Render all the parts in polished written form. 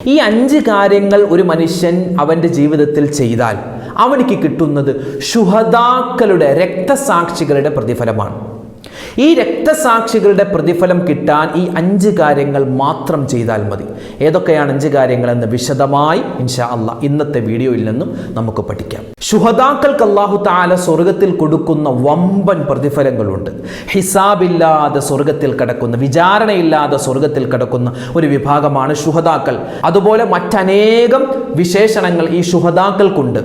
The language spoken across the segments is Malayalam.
ഈ 5 കാര്യങ്ങൾ ഒരു മനുഷ്യൻ അവൻ്റെ ജീവിതത്തിൽ ചെയ്താൽ അവനിക്ക് കിട്ടുന്നത് ശുഹദാക്കളുടെ രക്തസാക്ഷികളുടെ പ്രതിഫലമാണ്. ഈ രക്തസാക്ഷികളുടെ പ്രതിഫലം കിട്ടാൻ ഈ 5 കാര്യങ്ങൾ മാത്രം ചെയ്താൽ മതി. ഏതൊക്കെയാണ് 5 കാര്യങ്ങളെന്ന് വിശദമായി ഇൻഷാ അല്ലാഹ് ഇന്നത്തെ വീഡിയോയിൽ നിന്നും നമുക്ക് പഠിക്കാം. ശുഹദാക്കൾക്ക് അല്ലാഹു തആല സ്വർഗത്തിൽ കൊടുക്കുന്ന വമ്പൻ പ്രതിഫലങ്ങളുണ്ട്. ഹിസാബില്ലാതെ സ്വർഗത്തിൽ കിടക്കുന്ന, വിചാരണയില്ലാതെ സ്വർഗത്തിൽ കിടക്കുന്ന ഒരു വിഭാഗമാണ് ശുഹദാക്കൾ. അതുപോലെ മറ്റനേകം വിശേഷണങ്ങൾ ഈ ശുഹദാക്കൾക്കുണ്ട്.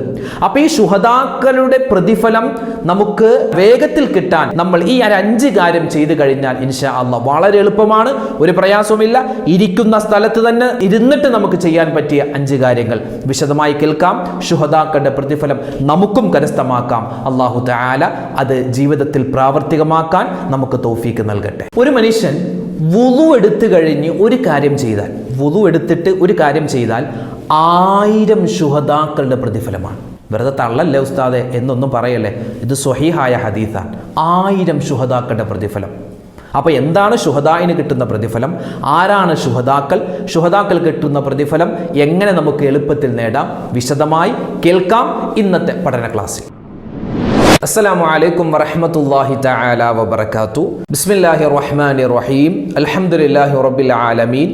അപ്പോൾ ഈ ശുഹദാക്കളുടെ പ്രതിഫലം നമുക്ക് വേഗത്തിൽ കിട്ടാൻ നമ്മൾ ഈ 5 കാര്യം ചെയ്തു കഴിഞ്ഞാൽ ഇൻഷാ അല്ലാഹ് വളരെ എളുപ്പമാണ്, ഒരു പ്രയാസവുമില്ല. ഇരിക്കുന്ന സ്ഥലത്ത് തന്നെ ഇരുന്നിട്ട് നമുക്ക് ചെയ്യാൻ പറ്റിയ 5 കാര്യങ്ങൾ വിശദമായി കേൾക്കാം. ശുഹദാക്കളുടെ പ്രതിഫലം നമുക്കും കരസ്ഥമാക്കാം. അല്ലാഹു തആല അത് ജീവിതത്തിൽ പ്രാവർത്തികമാക്കാൻ നമുക്ക് തൗഫീക്ക് നൽകട്ടെ. ഒരു മനുഷ്യൻ വുളു എടുത്തു കഴിഞ്ഞ് ഒരു കാര്യം ചെയ്താൽ, വുളു എടുത്തിട്ട് ഒരു കാര്യം ചെയ്താൽ 1000 ശുഹദാക്കളുടെ പ്രതിഫലമാണ്. വെറുതെ തള്ളല്ലേ ഉസ്താദെ എന്നൊന്നും പറയല്ലേ, ഇത് സ്വഹീഹായ ഹദീസാണ്. 1000 ശുഹദാക്കളുടെ പ്രതിഫലം. അപ്പോൾ എന്താണ് ശുഹദായിന് കിട്ടുന്ന പ്രതിഫലം? ആരാണ് ശുഹദാക്കൾ? ശുഹദാക്കൾ കിട്ടുന്ന പ്രതിഫലം എങ്ങനെ നമുക്ക് എളുപ്പത്തിൽ നേടാം? വിശദമായി കേൾക്കാം ഇന്നത്തെ പഠന ക്ലാസ്സിൽ. അസ്സലാമു അലൈക്കും വറഹ്മത്തുള്ളാഹി തആല വബറകാതുഹു. ബിസ്മില്ലാഹിർ റഹ്മാനിർ റഹീം. അൽഹംദുലില്ലാഹി റബ്ബിൽ ആലമീൻ.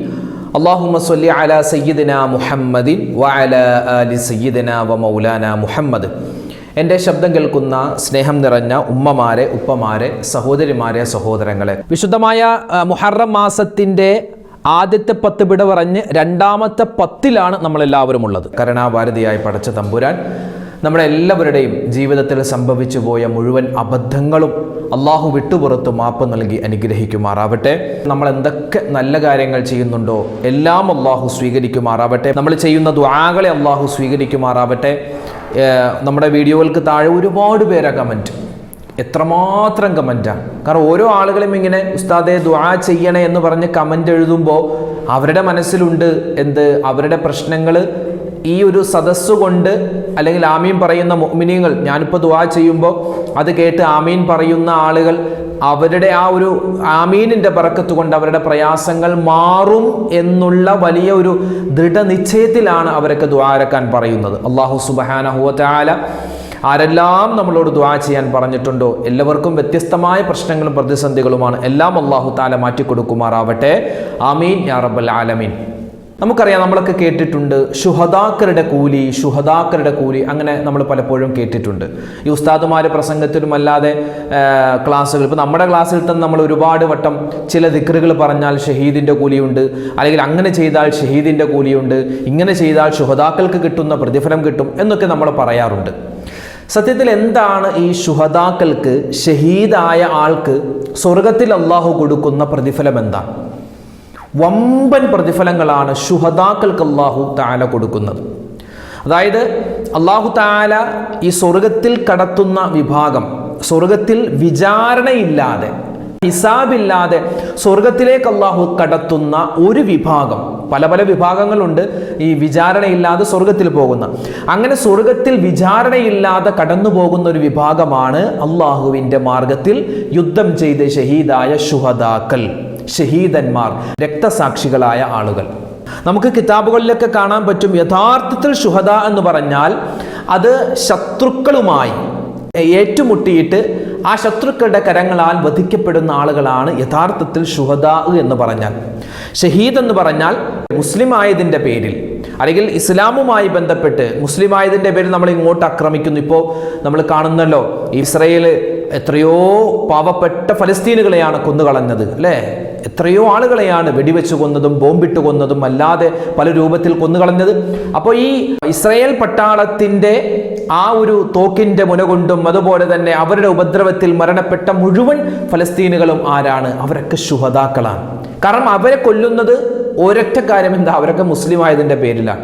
അല്ലാഹുമ്മ സ്വല്ലി അലാ സയ്യിദിന മുഹമ്മദിൻ വഅലാ ആലി സയ്യിദിന വമൗലാന മുഹമ്മദ്. എൻ്റെ ശബ്ദം കേൾക്കുന്ന സ്നേഹം നിറഞ്ഞ ഉമ്മമാരെ, ഉപ്പമാരെ, സഹോദരിമാരെ, സഹോദരങ്ങളെ, വിശുദ്ധമായ മുഹറം മാസത്തിൻ്റെ ആദ്യത്തെ 10 വിട പറഞ്ഞ് രണ്ടാമത്തെ 10ലാണ് നമ്മളെല്ലാവരും ഉള്ളത്. കരുണാഭാരതിയായി പടച്ച തമ്പുരാൻ നമ്മുടെ എല്ലാവരുടെയും ജീവിതത്തിൽ സംഭവിച്ചു പോയ മുഴുവൻ അബദ്ധങ്ങളും അള്ളാഹു വിട്ടുപുറത്ത് മാപ്പ് നൽകി അനുഗ്രഹിക്കുമാറാവട്ടെ. നമ്മൾ എന്തൊക്കെ നല്ല കാര്യങ്ങൾ ചെയ്യുന്നുണ്ടോ എല്ലാം അള്ളാഹു സ്വീകരിക്കുമാറാവട്ടെ. നമ്മൾ ചെയ്യുന്ന ദുആകളെ അള്ളാഹു സ്വീകരിക്കുമാറാവട്ടെ. നമ്മുടെ വീഡിയോകൾക്ക് താഴെ ഒരുപാട് പേരാ കമൻറ്റ്, എത്രമാത്രം കമൻറ്റാണ്. കാരണം ഓരോ ആളുകളും ഇങ്ങനെ ഉസ്താദെ ദുആ ചെയ്യണേ എന്ന് പറഞ്ഞ് കമൻറ്റ് എഴുതുമ്പോൾ അവരുടെ മനസ്സിലുണ്ട് എന്ത്, അവരുടെ പ്രശ്നങ്ങൾ ഈ ഒരു സദസ്സു കൊണ്ട് അല്ലെങ്കിൽ ആമീൻ പറയുന്ന മുഅ്മിനീങ്ങൾ, ഞാനിപ്പോൾ ദുആ ചെയ്യുമ്പോൾ അത് കേട്ട് ആമീൻ പറയുന്ന ആളുകൾ അവരുടെ ആ ഒരു ആമീനിൻ്റെ ബറക്കത്ത് കൊണ്ട് അവരുടെ പ്രയാസങ്ങൾ മാറും എന്നുള്ള വലിയ ഒരു ദൃഢനിശ്ചയത്തിലാണ് അവരൊക്കെ ദുആ ഇറക്കാൻ പറയുന്നത്. അല്ലാഹു സുബ്ഹാനഹു വ തആല ആരെല്ലാം നമ്മളോട് ദുആ ചെയ്യാൻ പറഞ്ഞിട്ടുണ്ടോ എല്ലാവർക്കും വ്യത്യസ്തമായ പ്രശ്നങ്ങളും പ്രതിസന്ധികളുമാണ്. എല്ലാം അല്ലാഹു തആല മാറ്റിക്കൊടുക്കുമാറാവട്ടെ. ആമീൻ യാ റബ്ബൽ ആലമീൻ. നമുക്കറിയാം, നമ്മളൊക്കെ കേട്ടിട്ടുണ്ട് ശുഹദാക്കളുടെ കൂലി, ശുഹദാക്കളുടെ കൂലി, അങ്ങനെ നമ്മൾ പലപ്പോഴും കേട്ടിട്ടുണ്ട്. ഈ ഉസ്താദുമാർ പ്രസംഗത്തിലും അല്ലാതെ ക്ലാസ്സുകൾ, ഇപ്പോൾ നമ്മുടെ ക്ലാസ്സിൽ തന്നെ നമ്മൾ ഒരുപാട് വട്ടം ചില ദിക്റുകൾ പറഞ്ഞാൽ ഷഹീദിൻ്റെ കൂലിയുണ്ട്, അല്ലെങ്കിൽ അങ്ങനെ ചെയ്താൽ ഷഹീദിൻ്റെ കൂലിയുണ്ട്, ഇങ്ങനെ ചെയ്താൽ ശുഹദാക്കൾക്ക് കിട്ടുന്ന പ്രതിഫലം കിട്ടും എന്നൊക്കെ നമ്മൾ പറയാറുണ്ട്. സത്യത്തിൽ എന്താണ് ഈ ശുഹദാക്കൾക്ക്, ഷഹീദായ ആൾക്ക് സ്വർഗത്തിൽ അള്ളാഹു കൊടുക്കുന്ന പ്രതിഫലം എന്താണ്? വമ്പൻ പ്രതിഫലങ്ങളാണ് ശുഹദാക്കൾക്ക് അല്ലാഹു തആല കൊടുക്കുന്നത്. അതായത് അല്ലാഹു തആല ഈ സ്വർഗത്തിൽ കടത്തുന്ന വിഭാഗം, സ്വർഗത്തിൽ വിചാരണയില്ലാതെ, ഹിസാബില്ലാതെ സ്വർഗത്തിലേക്ക് അല്ലാഹു കടത്തുന്ന ഒരു വിഭാഗം, പല പല വിഭാഗങ്ങളുണ്ട് ഈ വിചാരണയില്ലാതെ സ്വർഗത്തിൽ പോകുന്ന. അങ്ങനെ സ്വർഗത്തിൽ വിചാരണയില്ലാതെ കടന്നു പോകുന്ന ഒരു വിഭാഗമാണ് അല്ലാഹുവിൻ്റെ മാർഗത്തിൽ യുദ്ധം ചെയ്ത് ഷഹീദായ ശുഹദാക്കൾ, ഷഹീദന്മാർ, രക്തസാക്ഷികളായ ആളുകൾ. നമുക്ക് കിതാബുകളിലൊക്കെ കാണാൻ പറ്റും, യഥാർത്ഥത്തിൽ ശുഹദ എന്ന് പറഞ്ഞാൽ അത് ശത്രുക്കളുമായി ഏറ്റുമുട്ടിയിട്ട് ആ ശത്രുക്കളുടെ കരങ്ങളാൽ വധിക്കപ്പെടുന്ന ആളുകളാണ് യഥാർത്ഥത്തിൽ ശുഹദാ എന്ന് പറഞ്ഞാൽ. ഷഹീദ് എന്ന് പറഞ്ഞാൽ മുസ്ലിം ആയതിൻ്റെ പേരിൽ, അല്ലെങ്കിൽ ഇസ്ലാമുമായി ബന്ധപ്പെട്ട് മുസ്ലിം ആയതിൻ്റെ പേരിൽ നമ്മൾ ഇങ്ങോട്ട് ആക്രമിക്കുന്നു. ഇപ്പോൾ നമ്മൾ കാണുന്നല്ലോ, ഇസ്രയേൽ എത്രയോ പാവപ്പെട്ട ഫലസ്തീനുകളെയാണ് കൊന്നുകളഞ്ഞത്, അല്ലേ? എത്രയോ ആളുകളെയാണ് വെടിവെച്ച് കൊന്നതും ബോംബിട്ട് കൊന്നതും അല്ലാതെ പല രൂപത്തിൽ കൊന്നുകളഞ്ഞത്. അപ്പോൾ ഈ ഇസ്രായേൽ പട്ടാളത്തിൻ്റെ ആ ഒരു തോക്കിൻ്റെ മുന കൊണ്ടും അതുപോലെ തന്നെ അവരുടെ ഉപദ്രവത്തിൽ മരണപ്പെട്ട മുഴുവൻ ഫലസ്തീനുകളും ആരാണ്? അവരൊക്കെ ശുഹദാക്കളാണ്. കാരണം അവരെ കൊല്ലുന്നത് ഒരൊറ്റ കാര്യം എന്താ? അവരൊക്കെ മുസ്ലിം ആയതിൻ്റെ പേരിലാണ്.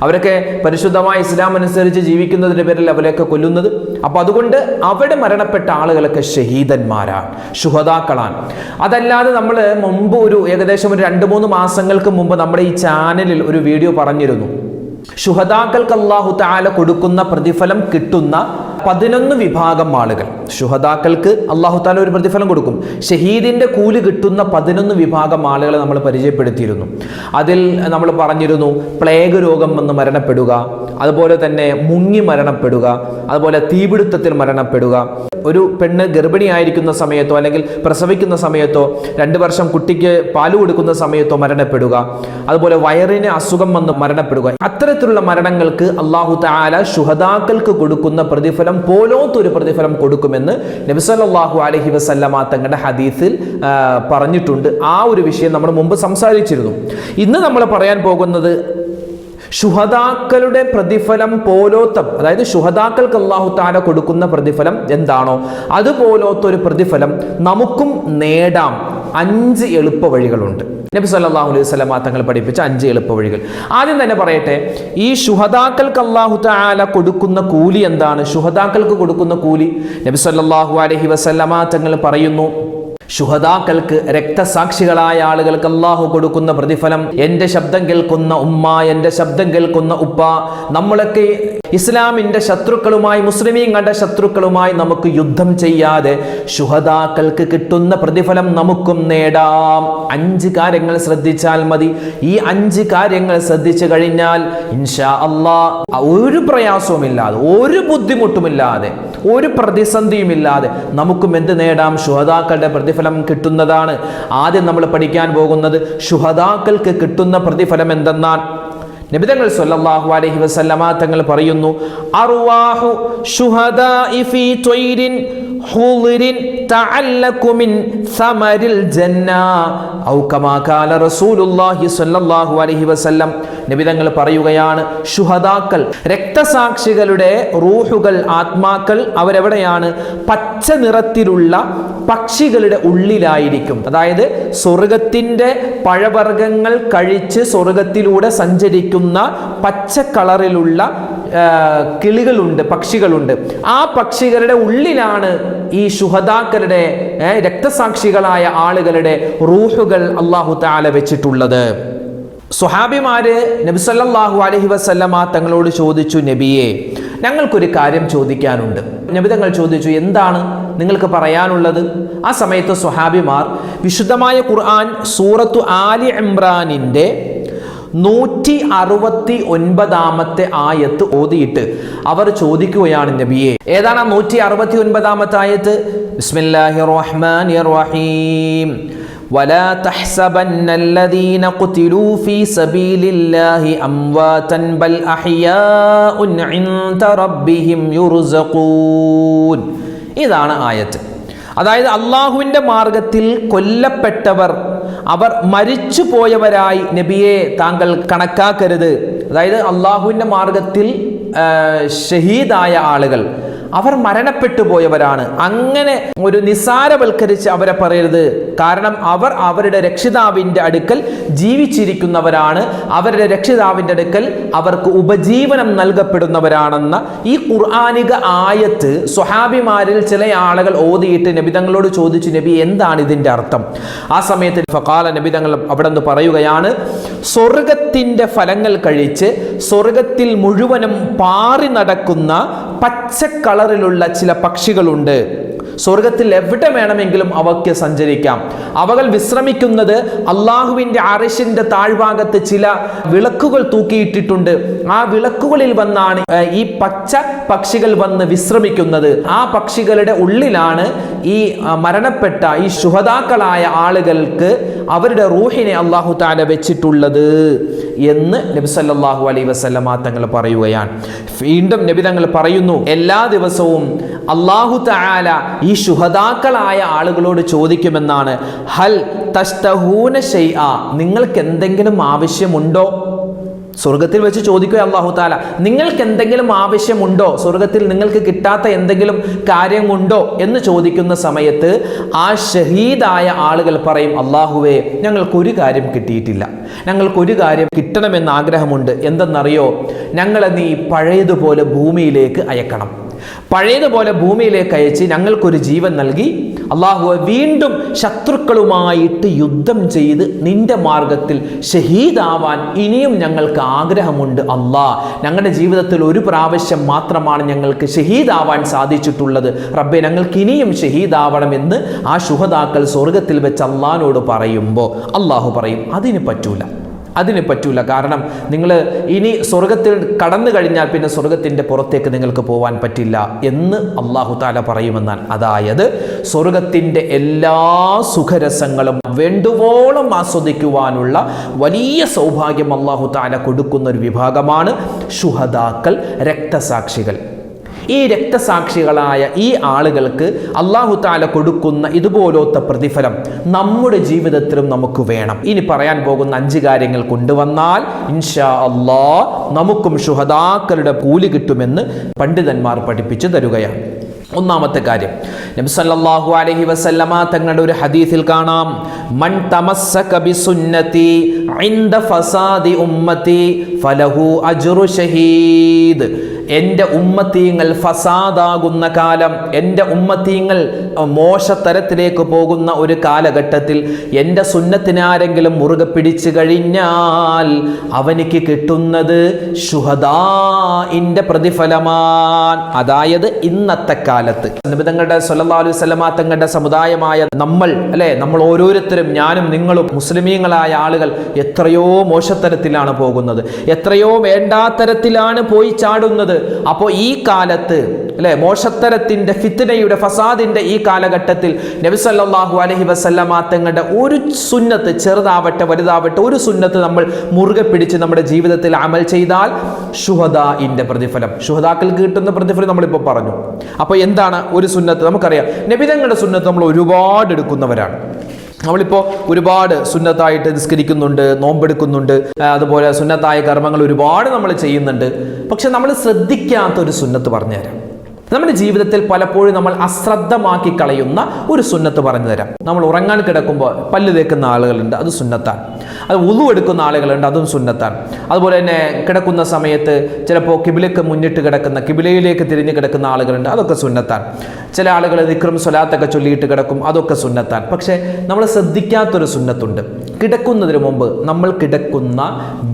അവരൊക്കെ പരിശുദ്ധമായ ഇസ്ലാം അനുസരിച്ച് ജീവിക്കുന്നതിൻ്റെ പേരിൽ അവരെയൊക്കെ കൊല്ലുന്നത്. അപ്പോൾ അതുകൊണ്ട് അവിടെ മരണപ്പെട്ട ആളുകളൊക്കെ ഷഹീദന്മാരാണ്, ശുഹദാക്കളാണ്. അതല്ലാതെ നമ്മൾ മുമ്പ് ഏകദേശം ഒരു 2-3 മാസങ്ങൾക്ക് മുമ്പ് നമ്മുടെ ഈ ചാനലിൽ ഒരു വീഡിയോ പറഞ്ഞിരുന്നു. ശുഹദാക്കൾക്ക് അല്ലാഹു തആല കൊടുക്കുന്ന പ്രതിഫലം കിട്ടുന്ന 11 വിഭാഗം ആളുകൾ. ശുഹദാക്കൾക്ക് അല്ലാഹു തആല ഒരു പ്രതിഫലം കൊടുക്കും. ഷഹീദിന്റെ കൂലി കിട്ടുന്ന 11 വിഭാഗം ആളുകളെ നമ്മൾ പരിചയപ്പെടുത്തിയിരുന്നു. അതിൽ നമ്മൾ പറഞ്ഞിരുന്നു പ്ലേഗ് രോഗം വന്ന് മരണപ്പെടുക, അതുപോലെ തന്നെ മുങ്ങി മരണപ്പെടുക, അതുപോലെ തീപിടുത്തത്തിൽ മരണപ്പെടുക, ഒരു പെണ്ണ് ഗർഭിണിയായിരിക്കുന്ന സമയത്തോ അല്ലെങ്കിൽ പ്രസവിക്കുന്ന സമയത്തോ 2 വർഷം കുട്ടിക്ക് പാല് കൊടുക്കുന്ന സമയത്തോ മരണപ്പെടുക, അതുപോലെ വയറിന് അസുഖം വന്ന് മരണപ്പെടുക. അത്തരത്തിലുള്ള മരണങ്ങൾക്ക് അല്ലാഹു തആല ശുഹദാക്കൾക്ക് കൊടുക്കുന്ന പ്രതിഫലം പോലത്തൊരു പ്രതിഫലം കൊടുക്കുമെന്ന് നബി സല്ലല്ലാഹു അലൈഹി വസല്ലമ തങ്ങളുടെ ഹദീസിൽ പറഞ്ഞിട്ടുണ്ട്. ആ ഒരു വിഷയം നമ്മൾ മുമ്പ് സംസാരിച്ചിരുന്നു. ഇന്ന് നമ്മൾ പറയാൻ പോകുന്നത് ശുഹദാക്കളുടെ പ്രതിഫലം പോലോത്തം, അതായത് ശുഹദാക്കൾക്ക് അല്ലാഹു തആല കൊടുക്കുന്ന പ്രതിഫലം എന്താണോ അതുപോലത്തൊരു പ്രതിഫലം നമുക്കും നേടാം. 5 എളുപ്പ വഴികളുണ്ട്. നബി സല്ലല്ലാഹു അലൈഹി വസല്ലമ തങ്ങൾ പഠിപ്പിച്ച 5 എളുപ്പ വഴികൾ. ആദ്യം തന്നെ പറയട്ടെ, ഈ ശുഹദാക്കൾക്ക് അല്ലാഹു തആല കൊടുക്കുന്ന കൂലി എന്താണ്? ശുഹദാക്കൾക്ക് കൊടുക്കുന്ന കൂലി നബി സല്ലല്ലാഹു അലൈഹി വസല്ലമ തങ്ങൾ പറയുന്നു, ശുഹദാക്കൾക്ക്, രക്തസാക്ഷികളായ ആളുകൾക്ക് അല്ലാഹു കൊടുക്കുന്ന പ്രതിഫലം, എൻ്റെ ശബ്ദം കേൾക്കുന്ന ഉമ്മ, എൻ്റെ ശബ്ദം കേൾക്കുന്ന ഉപ്പ, നമ്മളൊക്കെ ഇസ്ലാമിൻ്റെ ശത്രുക്കളുമായി, മുസ്ലിമീങ്ങളുടെ ശത്രുക്കളുമായി നമുക്ക് യുദ്ധം ചെയ്യാതെ ശുഹദാക്കൾക്ക് കിട്ടുന്ന പ്രതിഫലം നമുക്കും നേടാം. 5 കാര്യങ്ങൾ ശ്രദ്ധിച്ചാൽ മതി. ഈ 5 കാര്യങ്ങൾ ശ്രദ്ധിച്ചു കഴിഞ്ഞാൽ ഇൻഷാ അല്ലാഹ് ഒരു പ്രയാസവുമില്ലാതെ, ഒരു ബുദ്ധിമുട്ടുമില്ലാതെ, ഒരു പ്രതിസന്ധിയുമില്ലാതെ നമുക്കും എന്ത് നേടാം? ശുഹദാക്കളുടെ പ്രതിഫലം കിട്ടുന്നതാണ്. ആദ്യം നമ്മൾ പഠിക്കാൻ പോകുന്നത് ശുഹദാക്കൾക്ക് കിട്ടുന്ന പ്രതിഫലം എന്തെന്നാൽ, നബി തങ്ങൾ സല്ലല്ലാഹു അലൈഹി വസല്ലമ തങ്ങൾ പറയുന്നു, അർവാഹു ശുഹദാഇ ഫീ ത്വയ്രിൻ ഹുളിരിൻ തഅല്ലഖു മിൻ സമരിൽ ജന്ന ഔ കമാ ഖാല റസൂലുള്ളാഹി സ്വല്ലല്ലാഹു അലൈഹി വസല്ലം. നബി തങ്ങൾ പറയുകയാണ്, ശുഹദാക്കൾ, രക്തസാക്ഷികളുടെ റൂഹുകൾ, ആത്മാക്കൾ അവരെവിടെയാണ്? പച്ച നിറത്തിലുള്ള പക്ഷികളുടെ ഉള്ളിലായിരിക്കും. അതായത് സ്വർഗത്തിന്റെ പഴവർഗ്ഗങ്ങൾ കഴിച്ച് സ്വർഗത്തിലൂടെ സഞ്ചരിക്കുന്ന പച്ച കളറിലുള്ള കിളികളുണ്ട്, പക്ഷികളുണ്ട്. ആ പക്ഷികളുടെ ഉള്ളിലാണ് ഈ ശുഹദാക്കളുടെ, രക്തസാക്ഷികളായ ആളുകളുടെ റൂഹുകൾ അല്ലാഹു തആല വെച്ചിട്ടുള്ളത്. സ്വഹാബിമാര് നബി സല്ലല്ലാഹു അലൈഹി വസല്ലമ തങ്ങളോട് ചോദിച്ചു, നബിയെ, ഞങ്ങൾക്കൊരു കാര്യം ചോദിക്കാനുണ്ട്. നബി തങ്ങൾ ചോദിച്ചു, എന്താണ് നിങ്ങൾക്ക് പറയാനുള്ളത്? ആ സമയത്ത് സ്വഹാബിമാർ വിശുദ്ധമായ ഖുർആൻ സൂറത്തു ആലി ഇംറാനിന്റെ 169 ആയത്ത് ഓതിയിട്ട് അവർ ചോദിക്കുകയാണ്, നബിയെ, ഏതാണ് 169 ആയത്ത്? ബിസ്മില്ലാഹിർ റഹ്മാനിർ റഹീം. ولا تحسبن الذين قتلوا في سبيل الله أمواتا بل أحياء عند ربهم يرزقون. ഇതാണ് ആയത്ത്. അതായത് അള്ളാഹുവിൻ്റെ മാർഗത്തിൽ കൊല്ലപ്പെട്ടവർ അവർ മരിച്ചു പോയവരായി നബിയെ താങ്കൾ കണക്കാക്കരുത്. അതായത് അള്ളാഹുവിൻ്റെ മാർഗത്തിൽ ഷഹീദായ ആളുകൾ അവർ മരണപ്പെട്ടു പോയവരാണ്. അങ്ങനെ ഒരു നിസാരവൽക്കരിച്ച് അവരെ പറയരുത്. കാരണം അവർ അവരുടെ രക്ഷിതാവിൻ്റെ അടുക്കൽ ജീവിച്ചിരിക്കുന്നവരാണ്. അവരുടെ രക്ഷിതാവിൻ്റെ അടുക്കൽ അവർക്ക് ഉപജീവനം നൽകപ്പെടുന്നവരാണെന്ന ഈ ഖുർആനിക ആയത്ത് സ്വഹാബിമാരിൽ ചില ആളുകൾ ഓതിയിട്ട് നബി തങ്ങളോട് ചോദിച്ചു, നബി, എന്താണ് ഇതിൻ്റെ അർത്ഥം? ആ സമയത്ത് ഫഖാല, നബി തങ്ങൾ അവിടെ നിന്ന് പറയുകയാണ്, സ്വർഗത്തിൻ്റെ ഫലങ്ങൾ കഴിച്ച് സ്വർഗത്തിൽ മുഴുവനും പാറി നടക്കുന്ന പച്ച കളറിലുള്ള ചില പക്ഷികളുണ്ട്. സ്വർഗത്തിൽ എവിടെ വേണമെങ്കിലും അവയ്ക്ക് സഞ്ചരിക്കാം. അവകൾ വിശ്രമിക്കുന്നത് അള്ളാഹുവിൻ്റെ അർശിന്റെ താഴ്ഭാഗത്ത് ചില വിളക്കുകൾ തൂക്കിയിട്ടിട്ടുണ്ട്. ആ വിളക്കുകളിൽ വന്നാണ് ഈ പച്ച പക്ഷികൾ വന്ന് വിശ്രമിക്കുന്നത്. ആ പക്ഷികളുടെ ഉള്ളിലാണ് ഈ മരണപ്പെട്ട ഈ ശുഹദാക്കളായ ആളുകൾക്ക് അവരുടെ റൂഹിനെ അല്ലാഹു തആല വെച്ചിട്ടുള്ളത് എന്ന് നബി സല്ലല്ലാഹു അലൈഹി വസല്ലമ തങ്ങൾ പറയുകയാണ്. വീണ്ടും നബി തങ്ങൾ പറയുന്നു, എല്ലാ ദിവസവും അല്ലാഹു തആല ഈ ശുഹദാക്കളായ ആളുകളോട് ചോദിക്കുമെന്നാണ്, ഹൽ തസ്തഹൂന ശൈഅ, നിങ്ങൾക്ക് എന്തെങ്കിലും ആവശ്യമുണ്ടോ? സ്വർഗത്തിൽ വെച്ച് ചോദിക്കുക അല്ലാഹു തആല, നിങ്ങൾക്ക് എന്തെങ്കിലും ആവശ്യമുണ്ടോ? സ്വർഗത്തിൽ നിങ്ങൾക്ക് കിട്ടാത്ത എന്തെങ്കിലും കാര്യമുണ്ടോ എന്ന് ചോദിക്കുന്ന സമയത്ത് ആ ഷഹീദായ ആളുകൾ പറയും, അല്ലാഹുവേ, ഞങ്ങൾക്കൊരു കാര്യം കിട്ടിയിട്ടില്ല, ഞങ്ങൾക്കൊരു കാര്യം കിട്ടണമെന്ന് ആഗ്രഹമുണ്ട്. എന്തെന്നറിയോ? ഞങ്ങളെ നീ പഴയതുപോലെ ഭൂമിയിലേക്ക് അയക്കണം. പഴയതുപോലെ ഭൂമിയിലേക്ക് അയച്ച് ഞങ്ങൾക്കൊരു ജീവൻ നൽകി അള്ളാഹുവെ വീണ്ടും ശത്രുക്കളുമായിട്ട് യുദ്ധം ചെയ്ത് നിന്റെ മാർഗത്തിൽ ഷഹീദാവാൻ ഇനിയും ഞങ്ങൾക്ക് ആഗ്രഹമുണ്ട് അല്ലാഹ്. ഞങ്ങളുടെ ജീവിതത്തിൽ ഒരു പ്രാവശ്യം മാത്രമാണ് ഞങ്ങൾക്ക് ഷഹീദാവാൻ സാധിച്ചിട്ടുള്ളത്. റബ്ബേ, ഞങ്ങൾക്ക് ഇനിയും ഷഹീദാവണമെന്ന് ആ ശുഹദാക്കൾ സ്വർഗത്തിൽ വെച്ച് അള്ളാഹിനോട് പറയുമ്പോൾ അള്ളാഹു പറയും അതിന് പറ്റൂല. കാരണം നിങ്ങൾ ഇനി സ്വർഗത്തിൽ കടന്നു കഴിഞ്ഞാൽ പിന്നെ സ്വർഗത്തിൻ്റെ പുറത്തേക്ക് നിങ്ങൾക്ക് പോകാൻ പറ്റില്ല എന്ന് അള്ളാഹു താല പറയുമെന്നാണ്. അതായത് സ്വർഗത്തിൻ്റെ എല്ലാ സുഖരസങ്ങളും വേണ്ടുവോളം ആസ്വദിക്കുവാനുള്ള വലിയ സൗഭാഗ്യം അള്ളാഹു താല കൊടുക്കുന്ന ഒരു വിഭാഗമാണ് ശുഹദാക്കൾ, രക്തസാക്ഷികൾ. ഈ രക്തസാക്ഷികളായ ഈ ആളുകൾക്ക് അല്ലാഹു തആല കൊടുക്കുന്ന ഇതുപോലത്തെ പ്രതിഫലം നമ്മുടെ ജീവിതത്തിലും നമുക്ക് വേണം. ഇനി പറയാൻ പോകുന്ന 5 കാര്യങ്ങൾ കൊണ്ടുവന്നാൽ ഇൻഷാ അല്ലാഹ് നമുക്കും ശുഹദാക്കളുടെ കൂലി കിട്ടുമെന്ന് പണ്ഡിതന്മാർ പഠിപ്പിച്ചു തരുകയാണ്. ഒന്നാമത്തെ കാര്യം, നബി സല്ലല്ലാഹു അലൈഹി വസല്ലമ തങ്ങളുടെ ഒരു ഹദീസിൽ കാണാം, മൻ തമസ്സക ബിസുന്നതി ഇൻദ ഫസാദി ഉമ്മതി ഫലഹു അജ്റു ഷഹീദ്. എൻ്റെ ഉമ്മത്തീങ്ങൾ ഫസാദാകുന്ന കാലം, എൻ്റെ ഉമ്മത്തീങ്ങൾ മോശത്തരത്തിലേക്ക് പോകുന്ന ഒരു കാലഘട്ടത്തിൽ എൻ്റെ സുന്നത്തിനെ ആരെങ്കിലും മുറുകെ പിടിച്ചു കഴിഞ്ഞാൽ അവനിക്ക് കിട്ടുന്നത് ശുഹദാഇന്റെ പ്രതിഫലമാണ്. അതായത് ഇന്നത്തെ കാലത്ത് നബി തങ്ങളുടെ സല്ലല്ലാഹു അലൈഹി വസല്ലമ തങ്ങളുടെ സമുദായമായ നമ്മൾ ഓരോരുത്തരും, ഞാനും നിങ്ങളും മുസ്ലിമീങ്ങളായ ആളുകൾ എത്രയോ മോശത്തരത്തിലാണ് പോകുന്നത്, എത്രയോ വേണ്ടാത്തരത്തിലാണ് പോയി ചാടുന്നത്. അപ്പോൾ ഈ കാലത്ത് മോശത്തരത്തിന്റെ ഫിത്നയുടെ ഫസാദിന്റെ ഈ കാലഘട്ടത്തിൽ നബി സല്ലല്ലാഹു അലൈഹി വസല്ലമ തങ്ങളുടെ ഒരു സുന്നത്ത്, ചെറുതാവട്ടെ വലുതാവട്ടെ, ഒരു സുന്നത്ത് നമ്മൾ മുറുകെ പിടിച്ച് നമ്മുടെ ജീവിതത്തിൽ അമൽ ചെയ്താൽ ശുഹദാഇന്റെ പ്രതിഫലം, ശുഹദാക്കൾക്ക് കിട്ടുന്ന പ്രതിഫലം നമ്മളിപ്പോൾ പറഞ്ഞു. അപ്പോൾ എന്താണ് ഒരു സുന്നത്ത്? നമുക്കറിയാം, നബി തങ്ങളുടെ സുന്നത്ത് നമ്മൾ ഒരുപാട് എടുക്കുന്നവരാണ്. നമ്മളിപ്പോൾ ഒരുപാട് സുന്നത്തായിട്ട് നിസ്കരിക്കുന്നുണ്ട്, നോമ്പെടുക്കുന്നുണ്ട്, അതുപോലെ സുന്നത്തായ കർമ്മങ്ങൾ ഒരുപാട് നമ്മൾ ചെയ്യുന്നുണ്ട്. പക്ഷെ നമ്മൾ ശ്രദ്ധിക്കാത്തൊരു സുന്നത്ത് പറഞ്ഞുതരാം. നമ്മുടെ ജീവിതത്തിൽ പലപ്പോഴും നമ്മൾ അശ്രദ്ധമാക്കി കളയുന്ന ഒരു സുന്നത്ത് പറഞ്ഞു തരാം. നമ്മൾ ഉറങ്ങാൻ കിടക്കുമ്പോൾ പല്ല് തേക്കുന്ന ആളുകളുണ്ട്, അത് സുന്നത്താണ്. അത് വുളു എടുക്കുന്ന ആളുകളുണ്ട്, അതും സുന്നത്താണ്. അതുപോലെ തന്നെ കിടക്കുന്ന സമയത്ത് ചിലപ്പോൾ കിബിലക്ക് മുന്നിട്ട് കിടക്കുന്ന, കിബിലയിലേക്ക് തിരിഞ്ഞ് കിടക്കുന്ന ആളുകളുണ്ട്, അതൊക്കെ സുന്നത്താണ്. ചില ആളുകൾ ദിക്റും സ്വലാത്തൊക്കെ ചൊല്ലിയിട്ട് കിടക്കും, അതൊക്കെ സുന്നത്താണ്. പക്ഷേ നമ്മൾ ശ്രദ്ധിക്കാത്തൊരു സുന്നത്തുണ്ട്. കിടക്കുന്നതിന് മുമ്പ് നമ്മൾ കിടക്കുന്ന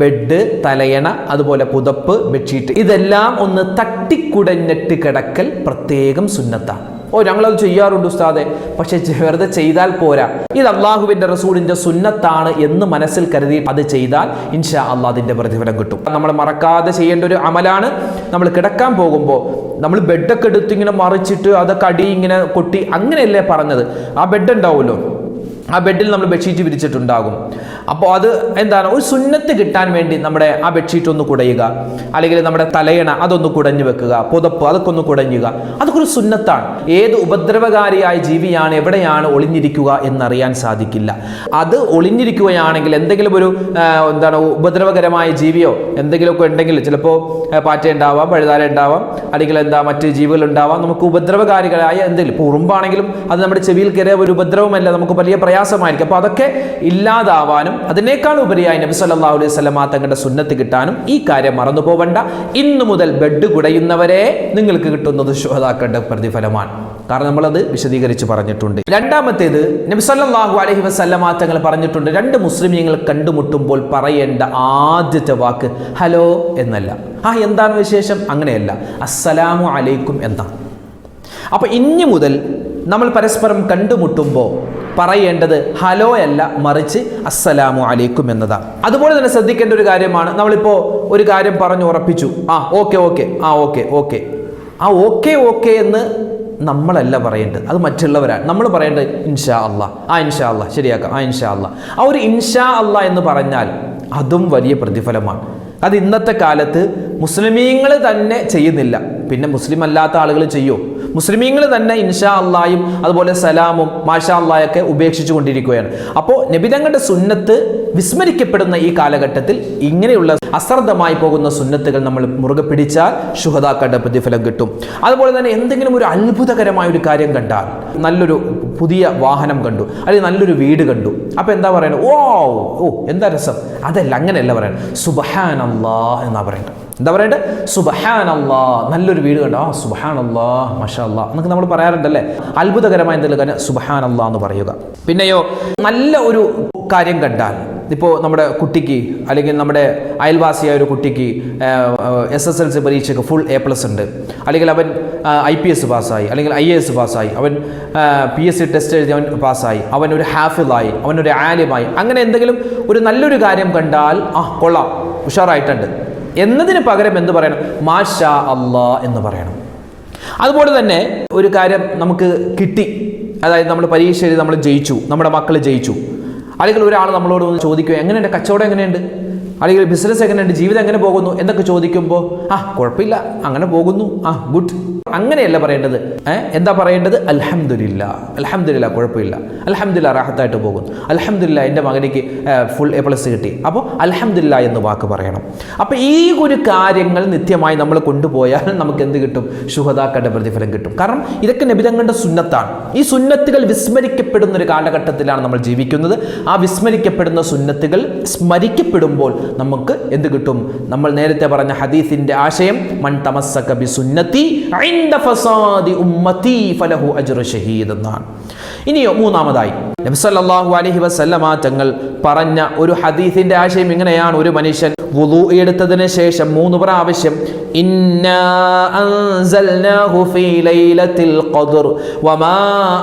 ബെഡ്, തലയണ, അതുപോലെ പുതപ്പ്, ബെഡ്ഷീറ്റ്, ഇതെല്ലാം ഒന്ന് തട്ടിക്കുടഞ്ഞിട്ട് കിടക്കൽ പ്രത്യേകം സുന്നത്താണ്. ഞങ്ങളത് ചെയ്യാറുണ്ട് ഉസ്താദെ, പക്ഷെ വെറുതെ ചെയ്താൽ പോരാ. ഇത് അള്ളാഹുവിന്റെ റസൂലിന്റെ സുന്നത്താണ് എന്ന് മനസ്സിൽ കരുതി അത് ചെയ്താൽ ഇൻഷാ അള്ളാഹ് അതിന്റെ പ്രതിഫലം കിട്ടും. നമ്മൾ മറക്കാതെ ചെയ്യേണ്ട ഒരു അമലാണ്. നമ്മൾ കിടക്കാൻ പോകുമ്പോൾ നമ്മൾ ബെഡൊക്കെ എടുത്ത് ഇങ്ങനെ മറിച്ചിട്ട് അതൊക്കെ അടി ഇങ്ങനെ കൊട്ടി അങ്ങനെയല്ലേ പറഞ്ഞത്. ആ ബെഡ് ഉണ്ടാവുമല്ലോ, ആ ബെഡിൽ നമ്മൾ ബെഡ്ഷീറ്റ് വിരിച്ചിട്ടുണ്ടാകും. അപ്പോൾ അത് എന്താണ്, ഒരു സുന്നത്ത് കിട്ടാൻ വേണ്ടി നമ്മുടെ ആ ബെഡ്ഷീറ്റ് ഒന്ന് കുടയുക, അല്ലെങ്കിൽ നമ്മുടെ തലയണ അതൊന്ന് കുടഞ്ഞു വെക്കുക, പുതപ്പ് അതൊക്കെ ഒന്ന് കുടഞ്ഞുക, അതൊക്കെ ഒരു സുന്നത്താണ്. ഏത് ഉപദ്രവകാരിയായ ജീവിയാണ് എവിടെയാണ് ഒളിഞ്ഞിരിക്കുക എന്നറിയാൻ സാധിക്കില്ല. അത് ഒളിഞ്ഞിരിക്കുകയാണെങ്കിൽ എന്തെങ്കിലും ഒരു ഉപദ്രവകരമായ ജീവിയോ എന്തെങ്കിലുമൊക്കെ ഉണ്ടെങ്കിൽ, ചിലപ്പോൾ പാറ്റ ഉണ്ടാവാം, പഴുതാര ഉണ്ടാവാം, അല്ലെങ്കിൽ മറ്റ് ജീവികൾ ഉണ്ടാവാം, നമുക്ക് ഉപദ്രവകാരികളായ എന്തെങ്കിലും, ഇപ്പോൾ ഉറുമ്പാണെങ്കിലും അത് നമ്മുടെ ചെവിയിൽ കയറിയ ഒരു ഉപദ്രവമല്ല, നമുക്ക് വലിയ പ്രയാസമായിരിക്കും. അപ്പോൾ അതൊക്കെ ഇല്ലാതാവാനും അതിനേക്കാൾ ഉപരിയായി നബി സല്ലല്ലാഹു അലൈഹി വസല്ലമ തങ്ങളുടെ സുന്നത്ത് കിട്ടാനും ഈ കാര്യം മറന്നു പോവണ്ട. ഇന്നു മുതൽ ബെഡ് കുടയുന്നവരെ നിങ്ങൾക്ക് കിട്ടുന്നത് ശുഹദാക്കളുടെ പ്രതിഫലമാണ്. കാരണം നമ്മളത് വിശദീകരിച്ച് പറഞ്ഞിട്ടുണ്ട്. രണ്ടാമത്തേത്, നബി സല്ലല്ലാഹു അലൈഹി വസല്ലമ തങ്ങൾ പറഞ്ഞിട്ടുണ്ട്, 2 മുസ്ലിമീങ്ങൾ കണ്ടുമുട്ടുമ്പോൾ പറയേണ്ട ആദ്യത്തെ വാക്ക് ഹലോ എന്നല്ല. എന്താണ് വിശേഷം? അങ്ങനെയല്ല, അസ്സലാമു അലൈക്കും എന്നാണ്. അപ്പൊ ഇനി മുതൽ നമ്മൾ പരസ്പരം കണ്ടുമുട്ടുമ്പോൾ പറയേണ്ടത് ഹലോ അല്ല, മറിച്ച് അസ്സലാമു അലൈക്കും എന്നതാണ്. അതുപോലെ തന്നെ ശ്രദ്ധിക്കേണ്ട ഒരു കാര്യമാണ്, നമ്മളിപ്പോൾ ഒരു കാര്യം പറഞ്ഞു ഉറപ്പിച്ചു, ഓക്കെ എന്ന് നമ്മളല്ല പറയേണ്ടത്, അത് മറ്റുള്ളവരാണ്. നമ്മൾ പറയേണ്ടത് ഇൻഷാ അല്ലാ, ഇൻഷാ അല്ലാ ശരിയാക്കാം, ഇൻഷാ അല്ലാ. ഒരു ഇൻഷാ അല്ലാ എന്ന് പറഞ്ഞാൽ അതും വലിയ പ്രതിഫലമാണ്. അത് ഇന്നത്തെ കാലത്ത് മുസ്ലിമീങ്ങൾ തന്നെ ചെയ്യുന്നില്ല, പിന്നെ മുസ്ലിം അല്ലാത്ത ആളുകൾ ചെയ്യോ? മുസ്ലിമീങ്ങൾ തന്നെ ഇൻഷാ അല്ലായും അതുപോലെ സലാമും മാഷാ അല്ലായൊക്കെ ഉപേക്ഷിച്ചു കൊണ്ടിരിക്കുകയാണ്. അപ്പോൾ നബി തങ്ങളുടെ സുന്നത്ത് വിസ്മരിക്കപ്പെടുന്ന ഈ കാലഘട്ടത്തിൽ ഇങ്ങനെയുള്ള അശ്രദ്ധമായി പോകുന്ന സുന്നത്തുകൾ നമ്മൾ മുറുകെ പിടിച്ചാൽ ശുഹദാക്കളുടെ പ്രതിഫലം കിട്ടും. അതുപോലെ തന്നെ എന്തെങ്കിലും ഒരു അത്ഭുതകരമായ ഒരു കാര്യം കണ്ടാൽ, നല്ലൊരു പുതിയ വാഹനം കണ്ടു, അല്ലെങ്കിൽ നല്ലൊരു വീട് കണ്ടു, അപ്പോൾ എന്താ പറയുന്നത്? ഓ എന്താ രസം, അതല്ല, അങ്ങനെയല്ല പറയണം, സുബ്ഹാനല്ലാഹ് എന്നാ പറയേണ്ടത്. എന്താ പറയേണ്ടത്? സുബ്ഹാനല്ലാഹ്. നല്ലൊരു വീട് കണ്ടോ, സുബ്ഹാനല്ലാഹ് മാഷാ അല്ലാഹ് എന്നൊക്കെ നമ്മൾ പറയാറുണ്ടല്ലേ. അത്ഭുതകരമായ എന്തെങ്കിലും കാര്യം സുബ്ഹാനല്ലാഹ് എന്ന് പറയുക. പിന്നെയോ നല്ല ഒരു കാര്യം കണ്ടാൽ, ഇപ്പോൾ നമ്മുടെ കുട്ടിക്ക് അല്ലെങ്കിൽ നമ്മുടെ അയൽവാസിയായ ഒരു കുട്ടിക്ക് SSLC പരീക്ഷയ്ക്ക് ഫുൾ A+ ഉണ്ട്, അല്ലെങ്കിൽ അവൻ IPS പാസ്സായി, അല്ലെങ്കിൽ IAS പാസ്സായി, അവൻ PSC ടെസ്റ്റ് എഴുതി അവൻ പാസ്സായി, അവൻ ഒരു ഹാഫിളായി, അവനൊരു ആലിമായി, അങ്ങനെ എന്തെങ്കിലും ഒരു നല്ലൊരു കാര്യം കണ്ടാൽ കൊള്ളാം, ഉഷാറായിട്ടുണ്ട് എന്നതിന് പകരം എന്ത് പറയണം? മാഷാ അല്ലാ എന്ന് പറയണം. അതുപോലെ തന്നെ ഒരു കാര്യം നമുക്ക് കിട്ടി, അതായത് നമ്മൾ പരീക്ഷ എഴുതി നമ്മൾ ജയിച്ചു, നമ്മുടെ മക്കൾ ജയിച്ചു, അല്ലെങ്കിൽ ഒരാൾ നമ്മളോട് ഒന്ന് ചോദിക്കുക, എങ്ങനെയുണ്ട് കച്ചവടം, എങ്ങനെയുണ്ട്, അല്ലെങ്കിൽ ബിസിനസ് എങ്ങനെയുണ്ട്, ജീവിതം എങ്ങനെ പോകുന്നു എന്നൊക്കെ ചോദിക്കുമ്പോൾ കുഴപ്പമില്ല, അങ്ങനെ പോകുന്നു, ഗുഡ്, അങ്ങനെയല്ല പറയേണ്ടത്. എന്താ പറയേണ്ടത്? അൽഹംദുലില്ലാ, അൽഹംദുലില്ലാ കുഴപ്പമില്ല, അൽഹംദുലില്ലാ റാഹത്തായിട്ട് പോകുന്നു, അൽഹംദുലില്ലാ എൻ്റെ മകനിക്ക് ഫുൾ A+ കിട്ടി, അപ്പോൾ അൽഹംദുലില്ലാ എന്ന് വാക്ക് പറയണം. അപ്പോൾ ഈ ഒരു കാര്യങ്ങൾ നിത്യമായി നമ്മൾ കൊണ്ടുപോയാൽ നമുക്ക് എന്ത് കിട്ടും? ശുഹദാക്കളുടെ പ്രതിഫലം കിട്ടും. കാരണം ഇതൊക്കെ നബി തങ്ങളുടെ സുന്നത്താണ്. ഈ സുന്നത്തുകൾ വിസ്മരിക്കപ്പെടുന്ന ഒരു കാലഘട്ടത്തിലാണ് നമ്മൾ ജീവിക്കുന്നത്. ആ വിസ്മരിക്കപ്പെടുന്ന സുന്നത്തുകൾ സ്മരിക്കപ്പെടുമ്പോൾ നമുക്ക് എന്ത് കിട്ടും? നമ്മൾ നേരത്തെ പറഞ്ഞ ഹദീസിന്റെ ആശയം, മൻ തമസ്സക ബി സുന്നത്തി ഇൻദ ഫസാദി ഉമ്മത്തി ഫലഹു അജ്റു ഷഹീദ് എന്നാണ്. ഇനിയോ മൂന്നാമതായി നബി സല്ലല്ലാഹു അലൈഹി വസല്ലമ തങ്ങൾ പറഞ്ഞ ഒരു ഹദീസിന്റെ ആശയം ഇങ്ങനെയാണ്: ഒരു മനുഷ്യൻ വുളു എടുത്തതിന് ശേഷം 3 പ്രാവശ്യം ഇന്നാ അൻസൽനാഹു ഫീ ലൈലത്തിൽ ഖദ്ർ വമാ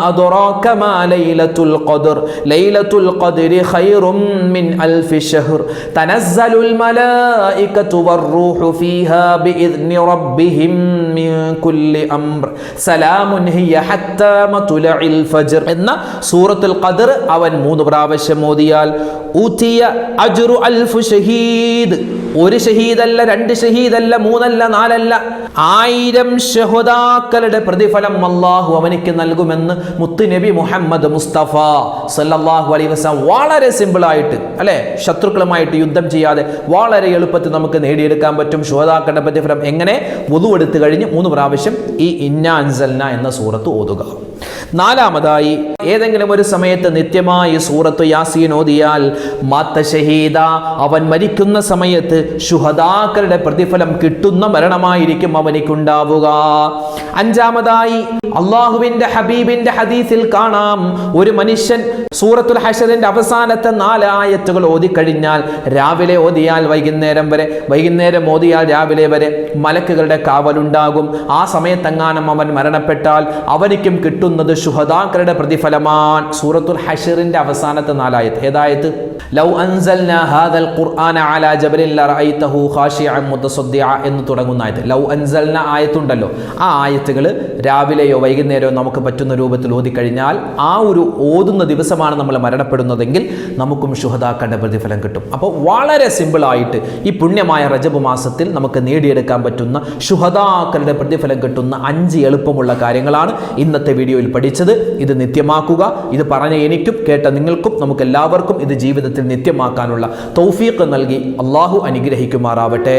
അദ്റാക മാ ലൈലത്തുൽ ഖദ്ർ ലൈലത്തുൽ ഖദ്രി ഖൈറും മിൻ അൽഫി ശഹ്ർ തനസ്സലുൽ മലായികതു വർ-റൂഹു ഫീഹാ ബിഇദ്നി റബ്ബിഹിം മിൻ കുല്ലി അംർ സലാമുൻ ഹിയ ഹത്താ മത്ലഇൽ ഫജ്ർ എന്ന സൂറത്തുൽ ഖദ്ർ അവൻ 3 പ്രാവശ്യം ഓതിയാൽ ഊതിയ അജ്റു അൽഫ് ഷഹീദ്, ഒരു ഷഹീദല്ല, 2 ഷഹീദല്ല, 3 അല്ല, 4 അല്ല, 1000 ശുഹദാക്കളുടെ പ്രതിഫലം അല്ലാഹു അവനിക്ക് നൽകുമെന്ന് മുത്തുനബി മുഹമ്മദ് മുസ്തഫ സല്ലല്ലാഹു അലൈഹി വസല്ലം വളരെ സിമ്പിളായിട്ട്, അല്ലെ, ശത്രുക്കളുമായിട്ട് യുദ്ധം ചെയ്യാതെ വളരെ എളുപ്പത്തിൽ നമുക്ക് നേടിയെടുക്കാൻ പറ്റും ശുഹദാക്കളുടെ പ്രതിഫലം. എങ്ങനെ? വുളു എടുത്തു കഴിഞ്ഞ് 3 പ്രാവശ്യം ഈ ഇന്നാ അൻസൽനാ എന്ന സൂറത്ത് ഓതുക. നാലാമതായി, ഏതെങ്കിലും ഒരു സമയത്ത് നിത്യമായി സൂറത്ത് യാസീൻ ഓതിയാൽ മാത്ത ഷഹീദ, അവൻ മരിക്കുന്ന സമയത്ത് ശുഹദാക്കളുടെ പ്രതിഫലം കിട്ടുന്ന മരണമായിരിക്കും അവനിക്കുണ്ടാവുക. അഞ്ചാമതായി, അള്ളാഹുവിന്റെ ഹബീബിന്റെ ഹദീസിൽ കാണാം, ഒരു മനുഷ്യൻ സൂറത്തുൽ ഹശറിന്റെ അവസാനത്തെ 4 ആയത്തുകൾ ഓതിക്കഴിഞ്ഞാൽ, രാവിലെ ഓതിയാൽ വൈകുന്നേരം വരെ, വൈകുന്നേരം ഓതിയാൽ രാവിലെ വരെ മലക്കുകളുടെ കാവലുണ്ടാകും. ആ സമയത്തെങ്ങാനും അവൻ മരണപ്പെട്ടാൽ അവനിക്കും കിട്ടുന്നത് ശുഹദാക്കളുടെ പ്രതിഫലമാണ്. സൂറത്തുൽ ഹശറിന്റെ അവസാനത്തെ 4 ആയത്ത്. ഏതായത്? ലൗ അൻസൽനാ ഹാദൽ ഖുർആന അലാ ജബലിൻ ലറഅയ്തഹു ഖാശിഅൻ മുതസദ്ദിഅ എന്ന് തുടങ്ങുന്ന ആയത്ത്. ലൗ അൻസൽന ആയത്തുണ്ടല്ലോ, ആ ആയത്തുകൾ രാവിലെയോ വൈകുന്നേരമോ നമുക്ക് പറ്റുന്ന രൂപത്തിൽ ഓതിക്കഴിഞ്ഞാൽ, ആ ഒരു ഓതുന്ന ദിവസമാണ് നമ്മൾ മരണപ്പെടുന്നതെങ്കിൽ നമുക്കും ശുഹദാക്കളുടെ പ്രതിഫലം കിട്ടും. അപ്പോൾ വളരെ സിമ്പിളായിട്ട് ഈ പുണ്യമായ റജബ് മാസത്തിൽ നമുക്ക് നേടിയെടുക്കാൻ പറ്റുന്ന ശുഹദാക്കളുടെ പ്രതിഫലം കിട്ടുന്ന 5 എളുപ്പമുള്ള കാര്യങ്ങളാണ് ഇന്നത്തെ വീഡിയോയിൽ പഠിച്ചത്. ഇത് നിത്യമാക്കുക. ഇത് പറഞ്ഞ എനിക്കും കേട്ട നിങ്ങൾക്കും നമുക്ക് എല്ലാവർക്കും ഇത് ജീവിതത്തിൽ നിത്യമാക്കാനുള്ള തൗഫീഖ് നൽകി അള്ളാഹു അനുഗ്രഹിക്കുമാറാവട്ടെ.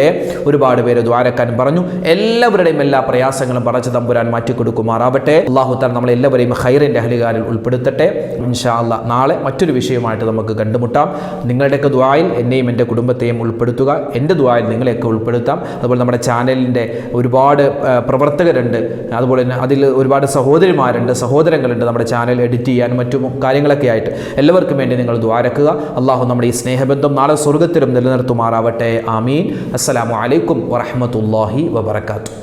ഒരുപാട് പേര് ദ്വാരക്കാൻ പറഞ്ഞു. എല്ലാവരുടെയും എല്ലാ പ്രയാസങ്ങളും പടച്ച തമ്പുരാൻ മാറ്റിക്കൊടുക്കുമാറാവട്ടെ. അള്ളാഹു താൻ നമ്മളെല്ലാവരെയും ഖൈറിന്റെ അഹ്ലുകാരിൽ ഉൾപ്പെടുത്തട്ടെ. ഇൻഷാ അല്ലാഹ് നാളെ മറ്റൊരു വിഷയമായിട്ട് നമുക്ക് കണ്ടുമുട്ടാം. നിങ്ങളുടെയൊക്കെ ദുആയിൽ എന്നെയും എൻ്റെ കുടുംബത്തെയും ഉൾപ്പെടുത്തുക. എൻ്റെ ദുആയിൽ നിങ്ങളെയൊക്കെ ഉൾപ്പെടുത്താം. അതുപോലെ നമ്മുടെ ചാനലിൻ്റെ ഒരുപാട് പ്രവർത്തകരുണ്ട്, അതുപോലെ തന്നെ അതിൽ ഒരുപാട് സഹോദരിമാരുണ്ട്, സഹോദരങ്ങളുണ്ട്, നമ്മുടെ ചാനൽ എഡിറ്റ് ചെയ്യാനും മറ്റും കാര്യങ്ങളൊക്കെ ആയിട്ട്. എല്ലാവർക്കും വേണ്ടി നിങ്ങൾ ദ്വാരക്കുക. അള്ളാഹു നമ്മുടെ ഈ സ്നേഹബന്ധം നാളെ സ്വർഗ്ഗത്തിലും നിലനിർത്തുമാറാവട്ടെ. ആമീൻ. അസ്സലാമു അലൈക്കും വറഹ്മത്തുള്ളാഹി വബറകാതുഹു.